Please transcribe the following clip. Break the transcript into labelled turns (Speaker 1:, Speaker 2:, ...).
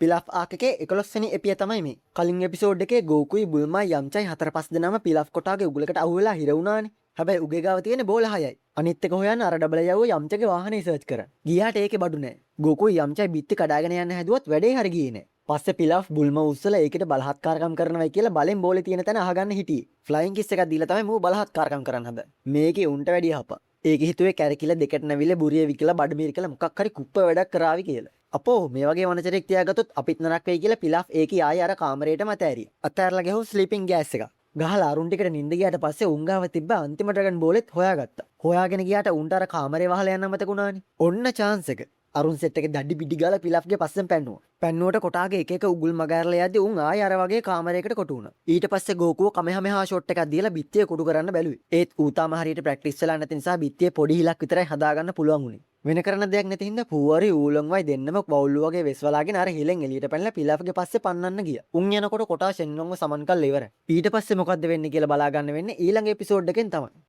Speaker 1: පිලාෆ් ආක් එකේ 11 වෙනි එපිය තමයි මේ. කලින් එපිසෝඩ් එකේ ගෝකුයි බුල්මයි යම්චයි 4-5 දෙනාම පිලාෆ් කොටාගේ උගලකට අහු වෙලා හිර වුණානේ. හැබැයි උගේ ගාව තියෙන බෝල 6යි. අනිත් එක හොයන්න අර ඩබල් යවුව යම්චගේ වාහනේ සර්ච් කරා. ගියාට ඒකේ බඩු නැහැ. ගෝකුයි යම්චයි බිත්ති කඩාගෙන යන්න හැදුවත් වැඩේ හරි ගියේ නැහැ. පස්සේ පිලාෆ් බුල්ම උස්සලා ඒකට බලහත්කාරකම් කරනවයි කියලා බලෙන් බෝලේ තියෙන තැන අහගන්න හිටියේ. ෆ්ලයින් කිස් එකක් දීලා තමයි මූ බලහත්කාරකම් කරන්න හද. මේකේ උන්ට වැඩි හපා. ඒක හිතුවේ කැරකිලා දෙකට නැවිල බුරිය විකලා බඩමීර කියලා මොකක් හරි කුප්ප වැඩක් කරાવી කියලා. අපෝ මේ වගේ වනචරෙක් තියාගත්තොත් අපිත් නරක වෙයි කියලා පිලාෆ් ඒකේ ආයෙ අර කාමරේටම ඇතෑරියා. අතෑරලා ගහුව ස්ලීපින් ගෑස් එක. ගහලා අරුන් ටිකට නිින්ද ගියාට පස්සේ උන් ගාව තිබ්බ අන්තිම ඩ්‍රැගන් බෝලෙත් හොයාගත්තා. හොයාගෙන ගියාට උන්ට අර කාමරේ වහලා යන්න මතකුණානේ. ඔන්න chance එක. අරුන් සෙට් එකේ දඩි පිටි ගාලා පිලාෆ්ගේ පස්සෙන් පැන්නුවා. පැන්නුවට කොටාගේ එක එක උගුල් මගහැරලා යද්දි උන් ආයෙ අර වගේ කාමරයකට කොටු වුණා. ඊට පස්සේ ගෝකුව කමෙහමෙහා ෂොට් එකක් දීලා බිත්තිය කුඩු කරන්න බැලුවේ. ඒත් ඌ තාම හරියට ප්‍රැක්ටිස් වෙලා නැති නිසා බිත්තියේ පොඩි හිලක් විතරයි හදාගන්න පුළුවන් වුණේ. වෙන කරන්න දෙයක් නැති හින්දා පූවරි ඌලොන්වයි දෙන්නම බවුල්ලු වගේ වෙස් වලාගෙන අර හිලෙන් එළියට පැනලා පිලාෆ්ගේ පස්සේ පන්නන්න ගියා. උන් යනකොට කොටා ෂෙන්ලොන්ව සමන් කරලා ඉවරයි. ඊට පස්සේ මොකද්ද වෙන්නේ කියලා බලා ගන්න වෙන්නේ ඊළඟ එපිසෝඩ් එකෙන් තමයි.